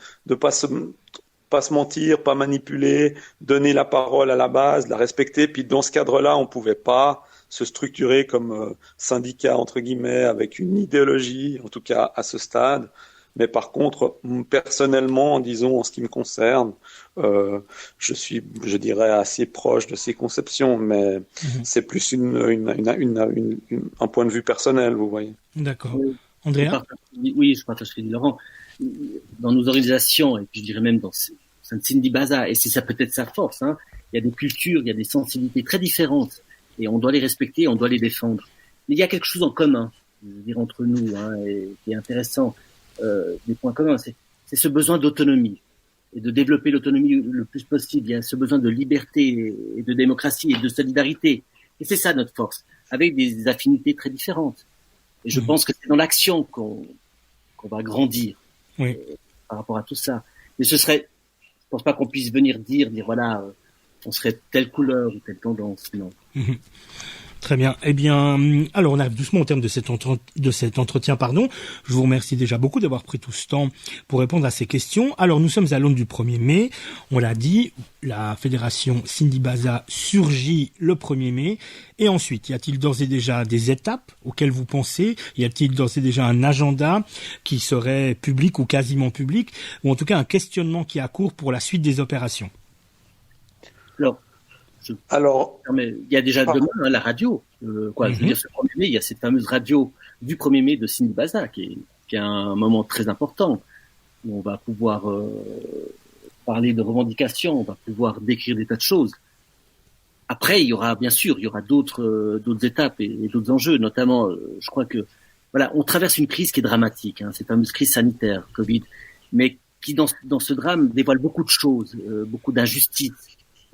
mentir, pas manipuler, donner la parole à la base, la respecter. Puis dans ce cadre-là, on pouvait pas se structurer comme syndicat entre guillemets avec une idéologie, en tout cas à ce stade. Mais par contre, personnellement, disons en ce qui me concerne, je dirais assez proche de ces conceptions, mais c'est plus un point de vue personnel, vous voyez. D'accord. Andrea? Oui, je partage ce que dit Laurent. Dans nos organisations, et puis je dirais même dans Cindy Baza, et c'est ça peut-être sa force, hein, il y a des cultures, il y a des sensibilités très différentes, et on doit les respecter, on doit les défendre. Mais il y a quelque chose en commun, je veux dire, entre nous, hein, et qui est intéressant, des points communs, c'est ce besoin d'autonomie, et de développer l'autonomie le plus possible. Il y a ce besoin de liberté, et de démocratie, et de solidarité. Et c'est ça notre force, avec des affinités très différentes. Et je pense que c'est dans l'action qu'on va grandir. Oui. Par rapport à tout ça. Mais je pense pas qu'on puisse venir dire voilà, on serait telle couleur ou telle tendance, non. Très bien. Eh bien, alors on arrive doucement au terme de cet entretien, pardon. Je vous remercie déjà beaucoup d'avoir pris tout ce temps pour répondre à ces questions. Alors nous sommes à l'aune du 1er mai. On l'a dit, la fédération Cindy Baza surgit le 1er mai. Et ensuite, y a-t-il d'ores et déjà des étapes auxquelles vous pensez? Y a-t-il d'ores et déjà un agenda qui serait public ou quasiment public? Ou en tout cas un questionnement qui accourt pour la suite des opérations? Alors, il y a déjà demain la radio. Je veux dire, ce 1er mai, il y a cette fameuse radio du 1er mai de Cindy Baza, qui est un moment très important où on va pouvoir parler de revendications, on va pouvoir décrire des tas de choses. Après, il y aura d'autres étapes et d'autres enjeux, notamment, je crois que voilà, on traverse une crise qui est dramatique, hein, cette fameuse crise sanitaire, Covid, mais qui dans ce drame dévoile beaucoup de choses, beaucoup d'injustices,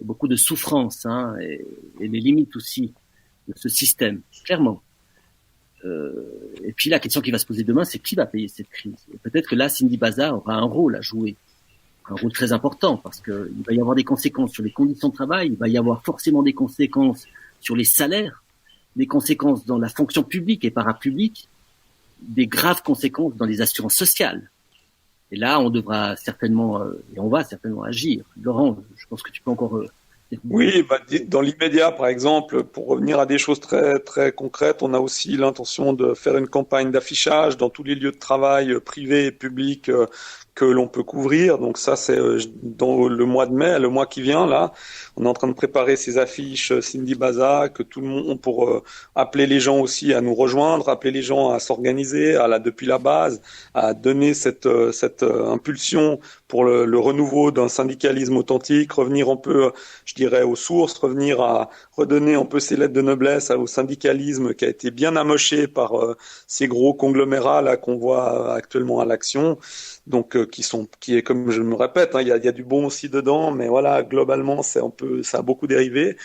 beaucoup de souffrances, hein, et les limites aussi de ce système, clairement. Et puis la question qui va se poser demain, c'est qui va payer cette crise? Et peut-être que là, Cindy Baza aura un rôle à jouer, un rôle très important, parce que il va y avoir des conséquences sur les conditions de travail, il va y avoir forcément des conséquences sur les salaires, des conséquences dans la fonction publique et parapublique, des graves conséquences dans les assurances sociales. Et là, on devra certainement, et on va certainement agir. Laurent, je pense que tu peux encore... Oui, dans l'immédiat, par exemple, pour revenir à des choses très, très concrètes, on a aussi l'intention de faire une campagne d'affichage dans tous les lieux de travail privés et publics que l'on peut couvrir. Donc ça, c'est dans le mois de mai, le mois qui vient là. On est en train de préparer ces affiches Cindy Baza, que tout le monde pour appeler les gens aussi à nous rejoindre, appeler les gens à s'organiser, depuis la base, à donner cette impulsion pour le renouveau d'un syndicalisme authentique, revenir un peu, je dirais, aux sources, revenir à redonner un peu ces lettres de noblesse au syndicalisme qui a été bien amoché par ces gros conglomérats là qu'on voit actuellement à l'action. Donc qui est, comme je me répète, il y a du bon aussi dedans, mais voilà, globalement ça a beaucoup dérivé.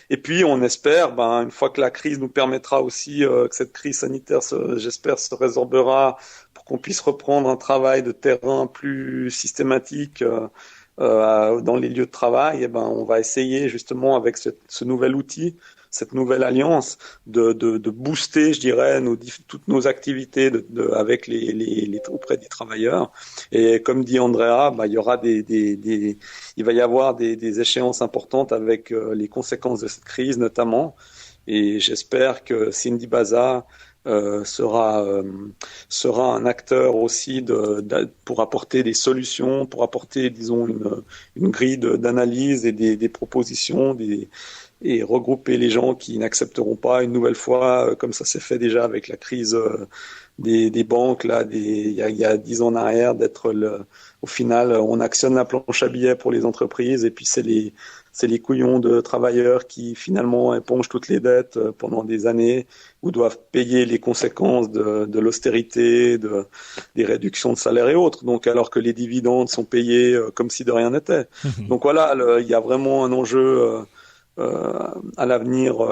Et puis on espère, une fois que la crise nous permettra aussi que cette crise sanitaire, j'espère, se résorbera, pour qu'on puisse reprendre un travail de terrain plus systématique dans les lieux de travail. Et on va essayer justement avec ce nouvel outil, cette nouvelle alliance, de booster, je dirais, toutes nos activités avec auprès des travailleurs. Et comme dit Andrea, il y aura il va y avoir des échéances importantes avec les conséquences de cette crise notamment. Et j'espère que Cindy Baza sera un acteur aussi pour apporter des solutions, pour apporter, disons, une grille d'analyse et des propositions, et regrouper les gens qui n'accepteront pas une nouvelle fois, comme ça s'est fait déjà avec la crise des banques là, il y a 10 ans en arrière, au final, on actionne la planche à billets pour les entreprises, et puis c'est les couillons de travailleurs qui finalement épongent toutes les dettes pendant des années, ou doivent payer les conséquences de l'austérité, des réductions de salaires et autres. Donc, alors que les dividendes sont payés comme si de rien n'était. Donc voilà, il y a vraiment un enjeu à l'avenir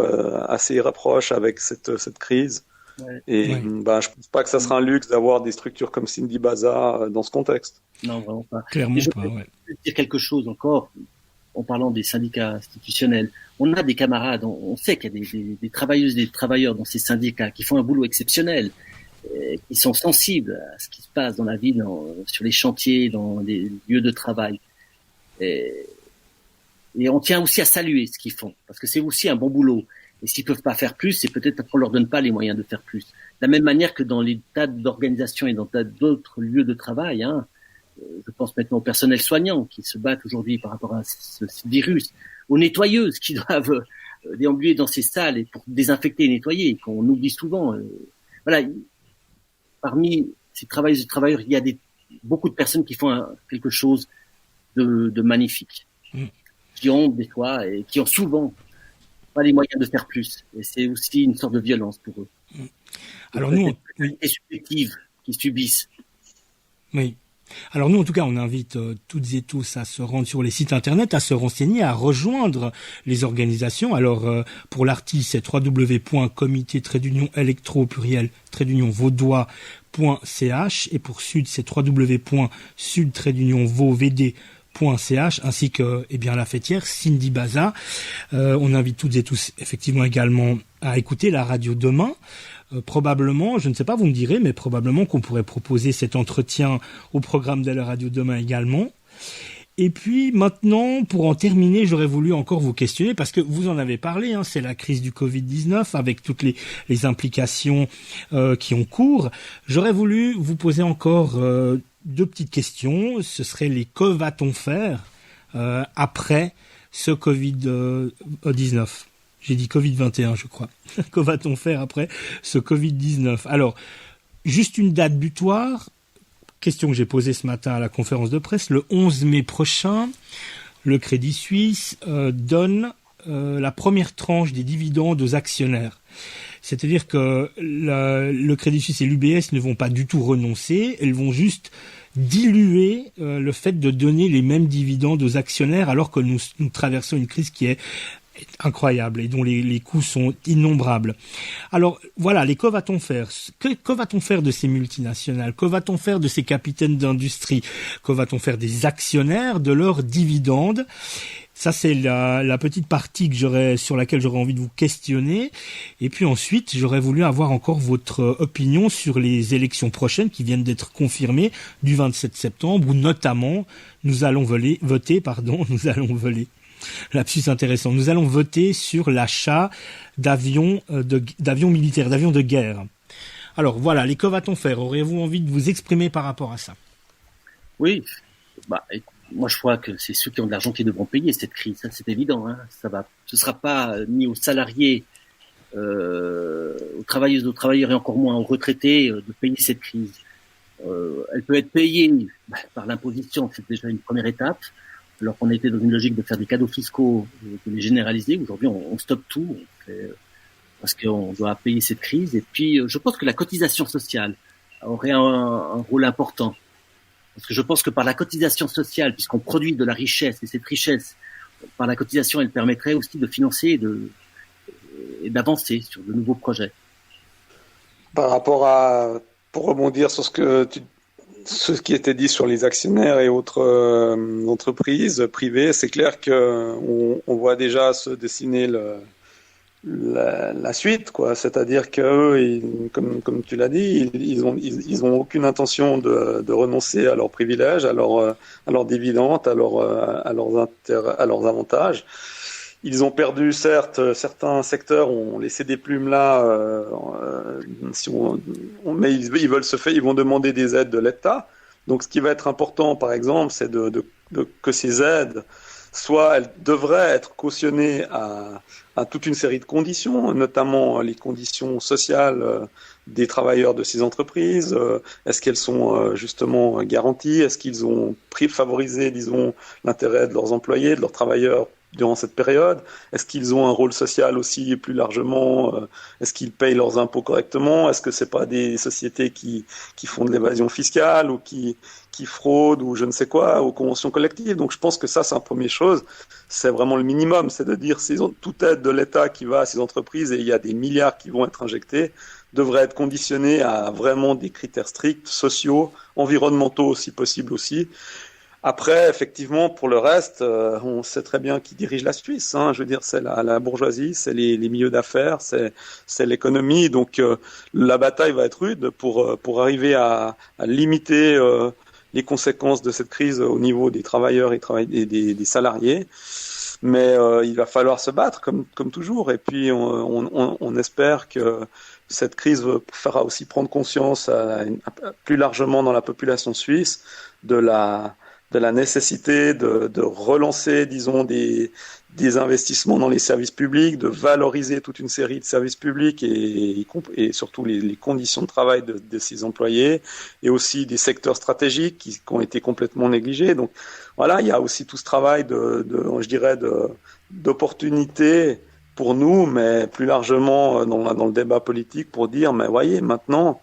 assez rapproche avec cette crise. Ouais. Et je ne pense pas que ça sera un luxe d'avoir des structures comme Cindy Baza dans ce contexte. Non, vraiment pas. Clairement pas, ouais. Je vais dire quelque chose encore, en parlant des syndicats institutionnels. On a des camarades, on sait qu'il y a des travailleuses et des travailleurs dans ces syndicats qui font un boulot exceptionnel, qui sont sensibles à ce qui se passe dans la vie, sur les chantiers, dans les lieux de travail. Et on tient aussi à saluer ce qu'ils font, parce que c'est aussi un bon boulot. Et s'ils peuvent pas faire plus, c'est peut-être parce qu'on leur donne pas les moyens de faire plus. De la même manière que dans les tas d'organisations et dans tas d'autres lieux de travail, je pense maintenant au personnel soignant qui se battent aujourd'hui par rapport à ce virus, aux nettoyeuses qui doivent déambuler dans ces salles et pour désinfecter et nettoyer, qu'on oublie souvent. Voilà, parmi ces travailleuses et travailleurs, il y a beaucoup de personnes qui font quelque chose de magnifique. Qui ont des fois et qui ont souvent pas les moyens de faire plus. Et c'est aussi une sorte de violence pour eux. Alors nous, et subjectives qui subissent. Oui. Alors nous, en tout cas, on invite toutes et tous à se rendre sur les sites internet, à se renseigner, à rejoindre les organisations. Alors pour l'artiste, c'est www.comité-electro-vaudois.ch et pour Sud, c'est www.sud-vauvd.ch ainsi que la fêtière Cindy Baza. On invite toutes et tous effectivement également à écouter la radio demain. Probablement, je ne sais pas, vous me direz, mais probablement qu'on pourrait proposer cet entretien au programme de la radio demain également. Et puis maintenant, pour en terminer, j'aurais voulu encore vous questionner, parce que vous en avez parlé, c'est la crise du Covid-19 avec toutes les implications qui ont cours. J'aurais voulu vous poser encore deux petites questions. Ce serait que va-t-on faire après ce Covid-19 ? J'ai dit Covid-21, je crois. Que va-t-on faire après ce Covid-19 ? Alors, juste une date butoir. Question que j'ai posée ce matin à la conférence de presse. Le 11 mai prochain, le Crédit Suisse donne la première tranche des dividendes aux actionnaires. C'est-à-dire que le Crédit Suisse et l'UBS ne vont pas du tout renoncer. Elles vont juste diluer le fait de donner les mêmes dividendes aux actionnaires alors que nous traversons une crise qui est incroyable et dont les coûts sont innombrables. Alors voilà, que va-t-on faire ? Que va-t-on faire de ces multinationales ? Que va-t-on faire de ces capitaines d'industrie ? Que va-t-on faire des actionnaires, de leurs dividendes ? Ça, c'est la petite partie sur laquelle j'aurais envie de vous questionner. Et puis ensuite, j'aurais voulu avoir encore votre opinion sur les élections prochaines qui viennent d'être confirmées du 27 septembre, où notamment nous allons voter. Lapsus intéressant. Nous allons voter sur l'achat d'avions militaires, d'avions de guerre. Alors voilà, que va-t-on faire ? Auriez-vous envie de vous exprimer par rapport à ça ? Oui, moi je crois que c'est ceux qui ont de l'argent qui devront payer cette crise, ça c'est évident. Hein. Ce sera pas ni aux salariés, aux travailleuses, aux travailleurs et encore moins aux retraités de payer cette crise. Elle peut être payée par l'imposition, c'est déjà une première étape. Alors qu'on était dans une logique de faire des cadeaux fiscaux, de les généraliser. Aujourd'hui, on stoppe tout parce qu'on doit payer cette crise. Et puis, je pense que la cotisation sociale aurait un rôle important. Parce que je pense que par la cotisation sociale, puisqu'on produit de la richesse, et cette richesse, par la cotisation, elle permettrait aussi de financer et d'avancer sur de nouveaux projets. Par rapport pour rebondir sur ce qui était dit sur les actionnaires et autres entreprises privées, c'est clair qu'on voit déjà se dessiner la suite, quoi. C'est-à-dire qu'eux, comme tu l'as dit, ils ont aucune intention de renoncer à leurs privilèges, à leurs dividendes, à leurs avantages. Ils ont perdu, certes, certains secteurs ont laissé des plumes là, mais ils vont demander des aides de l'État. Donc, ce qui va être important, par exemple, c'est que ces aides, soit elles devraient être cautionnées à toute une série de conditions, notamment les conditions sociales des travailleurs de ces entreprises. Est-ce qu'elles sont justement garanties? Est-ce qu'ils ont favorisé, disons, l'intérêt de leurs employés, de leurs travailleurs durant cette période? Est-ce qu'ils ont un rôle social aussi plus largement? Est-ce qu'ils payent leurs impôts correctement? Est-ce que c'est pas des sociétés qui font de l'évasion fiscale ou qui fraudent ou je ne sais quoi aux conventions collectives? Donc je pense que ça, c'est la première chose. C'est vraiment le minimum, c'est de dire toute aide de l'État qui va à ces entreprises, et il y a des milliards qui vont être injectés, devrait être conditionnée à vraiment des critères stricts, sociaux, environnementaux si possible aussi. Après, effectivement, pour le reste, on sait très bien qui dirige la Suisse. Hein. Je veux dire, c'est la bourgeoisie, c'est les milieux d'affaires, c'est l'économie. Donc, la bataille va être rude pour arriver à limiter les conséquences de cette crise au niveau des travailleurs et des salariés. Mais il va falloir se battre comme toujours. Et puis, on espère que cette crise fera aussi prendre conscience plus largement dans la population suisse de la nécessité de relancer, disons, des investissements dans les services publics, de valoriser toute une série de services publics et surtout les conditions de travail de ces employés, et aussi des secteurs stratégiques qui ont été complètement négligés. Donc voilà, il y a aussi tout ce travail d'opportunité pour nous, mais plus largement dans le débat politique, pour dire, mais voyez, maintenant,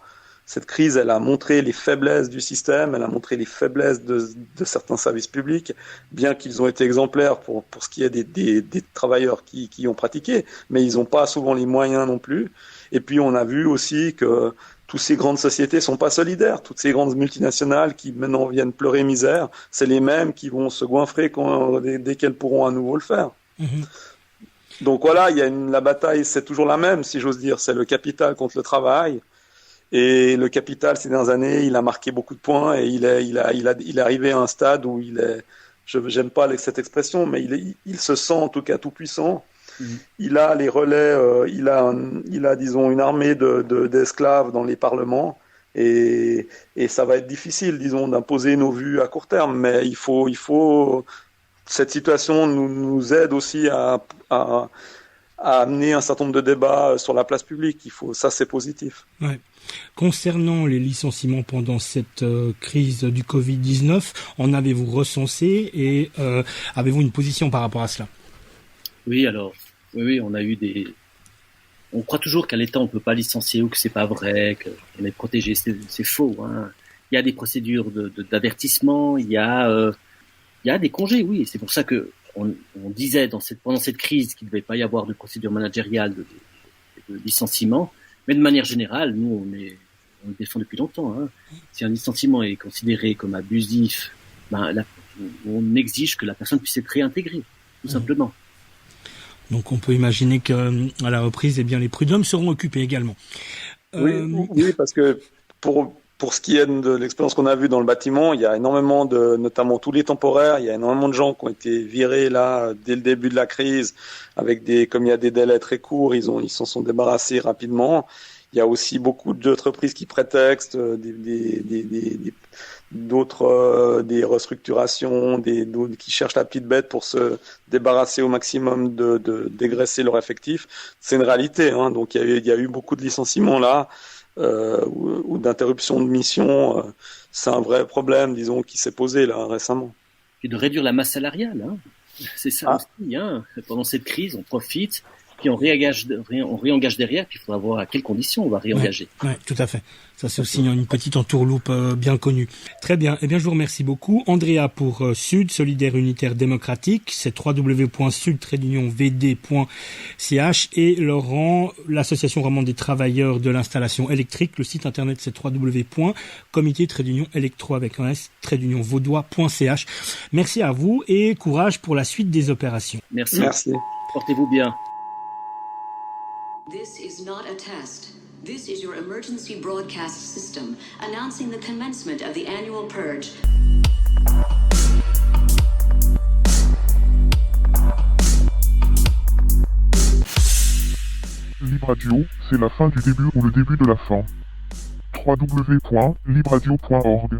cette crise, elle a montré les faiblesses du système, elle a montré les faiblesses de certains services publics, bien qu'ils ont été exemplaires pour ce qui est des travailleurs qui ont pratiqué, mais ils n'ont pas souvent les moyens non plus. Et puis on a vu aussi que toutes ces grandes sociétés sont pas solidaires, toutes ces grandes multinationales qui maintenant viennent pleurer misère, c'est les mêmes qui vont se goinfrer dès qu'elles pourront à nouveau le faire. Mmh. Donc voilà, la bataille, c'est toujours la même, si j'ose dire, c'est le capital contre le travail. Et le capital, ces dernières années, il a marqué beaucoup de points, et il est arrivé à un stade où j'aime pas cette expression, mais il se sent en tout cas tout puissant. Mmh. Il a les relais, il a disons une armée d'esclaves dans les parlements, et ça va être difficile, disons, d'imposer nos vues à court terme, mais il faut cette situation nous aide aussi à amener un certain nombre de débats sur la place publique. Ça, c'est positif. Ouais. Concernant les licenciements pendant cette crise du Covid-19, en avez-vous recensé et avez-vous une position par rapport à cela? Oui, on a eu on croit toujours qu'à l'État on peut pas licencier, ou que c'est pas vrai, qu'on est protégé. C'est faux. Hein. Il y a des procédures d'avertissement, il y a des congés, oui. Et c'est pour ça que on disait pendant cette crise qu'il ne devait pas y avoir de procédure managériale de licenciement. Mais de manière générale, nous, on le défend depuis longtemps. Hein. Si un licenciement est considéré comme abusif, on exige que la personne puisse être réintégrée, tout simplement. Donc on peut imaginer qu'à la reprise, les prud'hommes seront occupés également. Oui, parce que pour ce qui est de l'expérience qu'on a vue dans le bâtiment, il y a énormément notamment tous les temporaires, il y a énormément de gens qui ont été virés là dès le début de la crise, comme il y a des délais très courts, ils s'en sont débarrassés rapidement. Il y a aussi beaucoup d'entreprises qui prétextent des restructurations, d'autres qui cherchent la petite bête pour se débarrasser au maximum dégraisser leur effectif. C'est une réalité, hein. Donc il y a eu beaucoup de licenciements là, ou d'interruptions de mission. C'est un vrai problème, disons, qui s'est posé là récemment. Et de réduire la masse salariale, hein. C'est ça aussi, hein. Pendant cette crise, on profite, puis on réengage derrière, puis il faudra voir à quelles conditions on va réengager. Ouais, tout à fait. Ça, c'est aussi une petite entourloupe bien connue. Très bien. Eh bien, je vous remercie beaucoup. Andrea pour Sud, Solidaire Unitaire Démocratique, c'est www.sud-vd.ch, et Laurent, l'Association romande des travailleurs de l'installation électrique. Le site internet, c'est www.comité-électro avec un s-vaudois.ch. Merci à vous et courage pour la suite des opérations. Merci. Merci. Portez-vous bien. This is not a test. This is your emergency broadcast system announcing the commencement of the annual purge. Libre Radio, c'est la fin du début ou le début de la fin. www.libradio.org